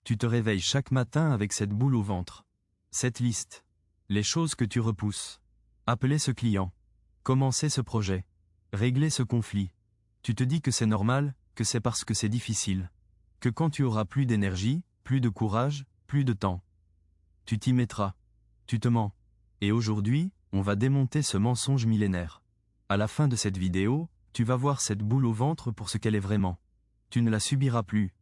Tu te réveilles chaque matin avec cette boule au ventre. Cette liste. Les choses que tu repousses. Appeler ce client. Commencer ce projet. Régler ce conflit. Tu te dis que c'est normal, que c'est parce que c'est difficile. Que quand tu auras plus d'énergie, plus de courage, plus de temps. Tu t'y mettras. Tu te mens. Et aujourd'hui, on va démonter ce mensonge millénaire. À la fin de cette vidéo, tu vas voir cette boule au ventre pour ce qu'elle est vraiment. Tu ne la subiras plus.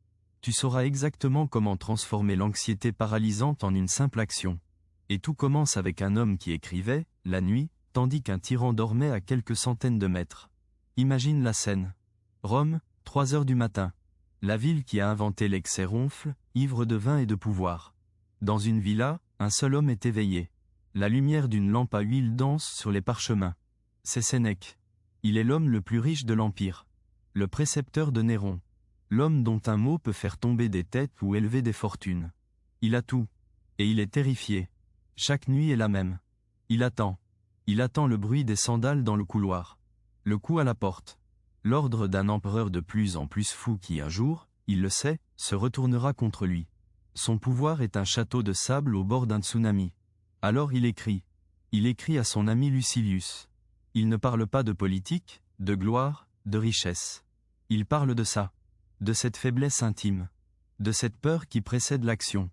Tu sauras exactement comment transformer l'anxiété paralysante en une simple action. Et tout commence avec un homme qui écrivait, la nuit, tandis qu'un tyran dormait à quelques centaines de mètres. Imagine la scène. Rome, 3 heures du matin. La ville qui a inventé l'excès ronfle, ivre de vin et de pouvoir. Dans une villa, un seul homme est éveillé. La lumière d'une lampe à huile danse sur les parchemins. C'est Sénèque. Il est l'homme le plus riche de l'Empire. Le précepteur de Néron. L'homme dont un mot peut faire tomber des têtes ou élever des fortunes. Il a tout. Et il est terrifié. Chaque nuit est la même. Il attend. Il attend le bruit des sandales dans le couloir. Le coup à la porte. L'ordre d'un empereur de plus en plus fou qui un jour, il le sait, se retournera contre lui. Son pouvoir est un château de sable au bord d'un tsunami. Alors il écrit. Il écrit à son ami Lucilius. Il ne parle pas de politique, de gloire, de richesse. Il parle de ça. De cette faiblesse intime. De cette peur qui précède l'action.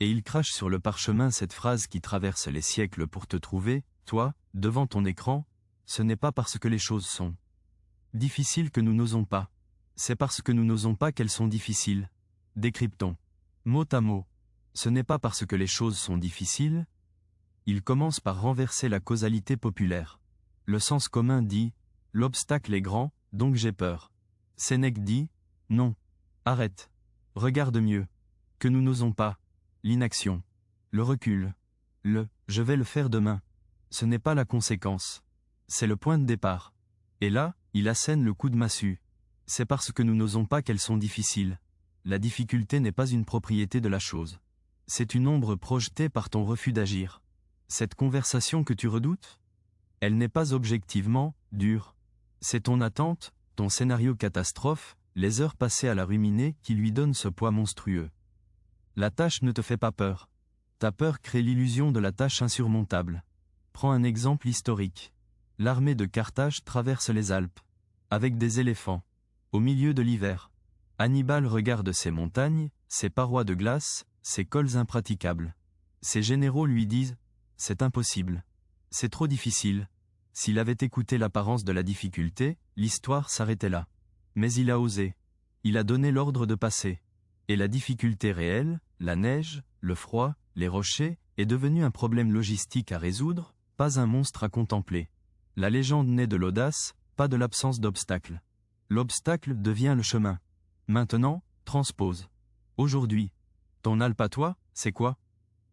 Et il crache sur le parchemin cette phrase qui traverse les siècles pour te trouver, toi, devant ton écran, ce n'est pas parce que les choses sont difficiles que nous n'osons pas. C'est parce que nous n'osons pas qu'elles sont difficiles. Décryptons. Mot à mot. Ce n'est pas parce que les choses sont difficiles. Il commence par renverser la causalité populaire. Le sens commun dit, l'obstacle est grand, donc j'ai peur. Sénèque dit, non. Arrête. Regarde mieux. Que nous n'osons pas. L'inaction. Le recul. Je vais le faire demain. Ce n'est pas la conséquence. C'est le point de départ. Et là, il assène le coup de massue. C'est parce que nous n'osons pas qu'elles sont difficiles. La difficulté n'est pas une propriété de la chose. C'est une ombre projetée par ton refus d'agir. Cette conversation que tu redoutes? Elle n'est pas objectivement dure. C'est ton attente, ton scénario catastrophe, les heures passées à la ruminer qui lui donnent ce poids monstrueux. La tâche ne te fait pas peur. Ta peur crée l'illusion de la tâche insurmontable. Prends un exemple historique. L'armée de Carthage traverse les Alpes. Avec des éléphants. Au milieu de l'hiver. Hannibal regarde ces montagnes, ces parois de glace, ces cols impraticables. Ses généraux lui disent « C'est impossible. C'est trop difficile. » S'il avait écouté l'apparence de la difficulté, l'histoire s'arrêtait là. Mais il a osé. Il a donné l'ordre de passer. Et la difficulté réelle, la neige, le froid, les rochers, est devenue un problème logistique à résoudre, pas un monstre à contempler. La légende naît de l'audace, pas de l'absence d'obstacles. L'obstacle devient le chemin. Maintenant, transpose. Aujourd'hui. Ton Alpe à toi, c'est quoi?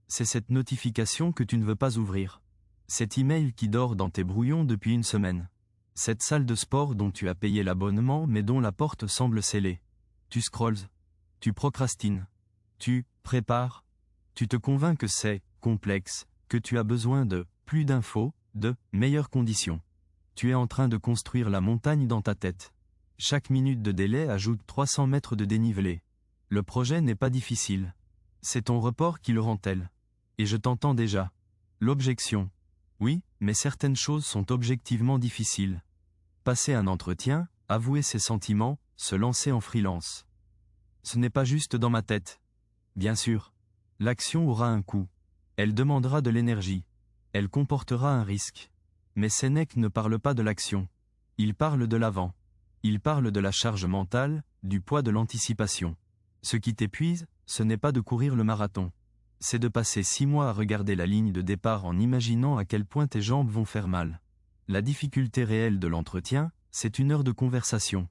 C'est cette notification que tu ne veux pas ouvrir. Cet email qui dort dans tes brouillons depuis une semaine. Cette salle de sport dont tu as payé l'abonnement mais dont la porte semble scellée. Tu scrolles. Tu procrastines. Tu prépares. Tu te convaincs que c'est complexe, que tu as besoin de plus d'infos, de meilleures conditions. Tu es en train de construire la montagne dans ta tête. Chaque minute de délai ajoute 300 mètres de dénivelé. Le projet n'est pas difficile. C'est ton report qui le rend tel. Et je t'entends déjà. L'objection. Oui, mais certaines choses sont objectivement difficiles. Passer un entretien, avouer ses sentiments, se lancer en freelance. Ce n'est pas juste dans ma tête. Bien sûr. L'action aura un coût. Elle demandera de l'énergie. Elle comportera un risque. Mais Sénèque ne parle pas de l'action. Il parle de l'avant. Il parle de la charge mentale, du poids de l'anticipation. Ce qui t'épuise, ce n'est pas de courir le marathon. C'est de passer 6 mois à regarder la ligne de départ en imaginant à quel point tes jambes vont faire mal. La difficulté réelle de l'entretien, c'est 1 heure de conversation.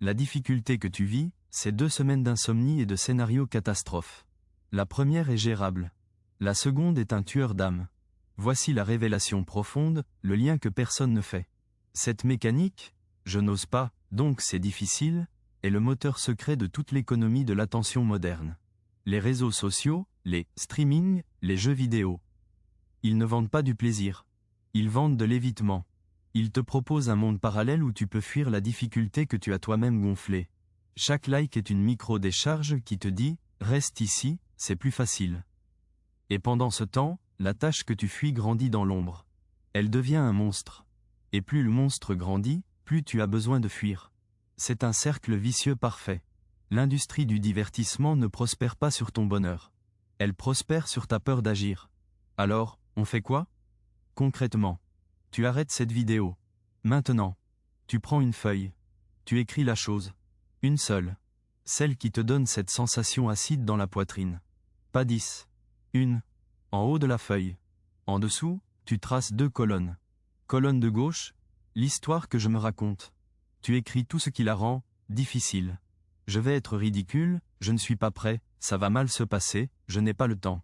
La difficulté que tu vis, c'est 2 semaines d'insomnie et de scénarios catastrophes. La première est gérable. La seconde est un tueur d'âme. Voici la révélation profonde, le lien que personne ne fait. Cette mécanique, je n'ose pas, donc c'est difficile, est le moteur secret de toute l'économie de l'attention moderne. Les réseaux sociaux, les streamings, les jeux vidéo. Ils ne vendent pas du plaisir. Ils vendent de l'évitement. Ils te proposent un monde parallèle où tu peux fuir la difficulté que tu as toi-même gonflée. Chaque like est une micro-décharge qui te dit « Reste ici, c'est plus facile. Et pendant ce temps, la tâche que tu fuis grandit dans l'ombre. Elle devient un monstre. Et plus le monstre grandit, plus tu as besoin de fuir. C'est un cercle vicieux parfait. L'industrie du divertissement ne prospère pas sur ton bonheur. Elle prospère sur ta peur d'agir. Alors, on fait quoi? Concrètement, tu arrêtes cette vidéo. Maintenant, tu prends une feuille. Tu écris la chose. Une seule. Celle qui te donne cette sensation acide dans la poitrine. Pas 10. Une. En haut de la feuille. En dessous, tu traces 2 colonnes. Colonne de gauche, l'histoire que je me raconte. Tu écris tout ce qui la rend difficile. Je vais être ridicule, je ne suis pas prêt, ça va mal se passer, je n'ai pas le temps.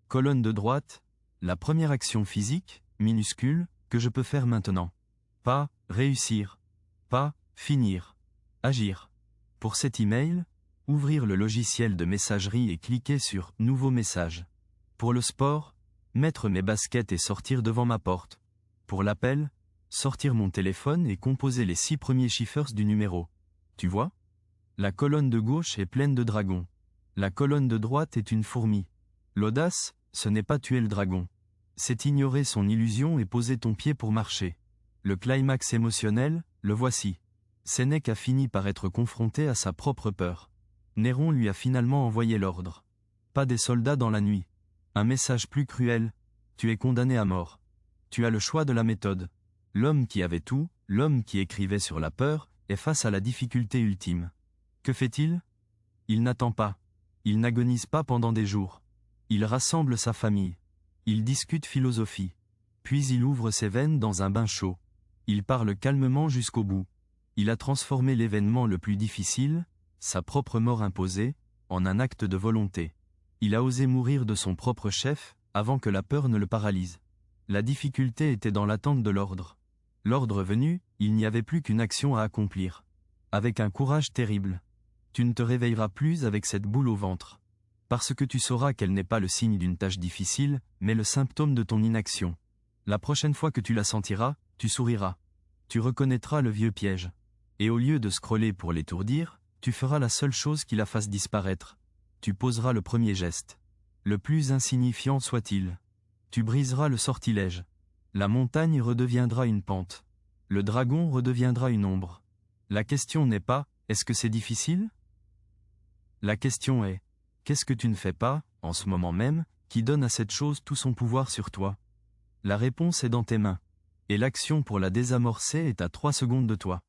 Colonne de droite, la première action physique, minuscule, que je peux faire maintenant. Pas réussir. Pas finir. Agir. Pour cet email, ouvrir le logiciel de messagerie et cliquer sur « Nouveau message ». Pour le sport, mettre mes baskets et sortir devant ma porte. Pour l'appel, sortir mon téléphone et composer les 6 premiers chiffres du numéro. Tu vois? La colonne de gauche est pleine de dragons. La colonne de droite est une fourmi. L'audace, ce n'est pas tuer le dragon. C'est ignorer son illusion et poser ton pied pour marcher. Le climax émotionnel, le voici. Sénèque a fini par être confronté à sa propre peur. Néron lui a finalement envoyé l'ordre. Pas des soldats dans la nuit. Un message plus cruel. Tu es condamné à mort. Tu as le choix de la méthode. L'homme qui avait tout, l'homme qui écrivait sur la peur, est face à la difficulté ultime. Que fait-il? Il n'attend pas. Il n'agonise pas pendant des jours. Il rassemble sa famille. Il discute philosophie. Puis il ouvre ses veines dans un bain chaud. Il parle calmement jusqu'au bout. Il a transformé l'événement le plus difficile, sa propre mort imposée, en un acte de volonté. Il a osé mourir de son propre chef, avant que la peur ne le paralyse. La difficulté était dans l'attente de l'ordre. L'ordre venu, il n'y avait plus qu'une action à accomplir. Avec un courage terrible. Tu ne te réveilleras plus avec cette boule au ventre. Parce que tu sauras qu'elle n'est pas le signe d'une tâche difficile, mais le symptôme de ton inaction. La prochaine fois que tu la sentiras, tu souriras. Tu reconnaîtras le vieux piège. Et au lieu de scroller pour l'étourdir, tu feras la seule chose qui la fasse disparaître. Tu poseras le premier geste. Le plus insignifiant soit-il. Tu briseras le sortilège. La montagne redeviendra une pente. Le dragon redeviendra une ombre. La question n'est pas « est-ce que c'est difficile ?» La question est « qu'est-ce que tu ne fais pas, en ce moment même, qui donne à cette chose tout son pouvoir sur toi ?» La réponse est dans tes mains. Et l'action pour la désamorcer est à 3 secondes de toi.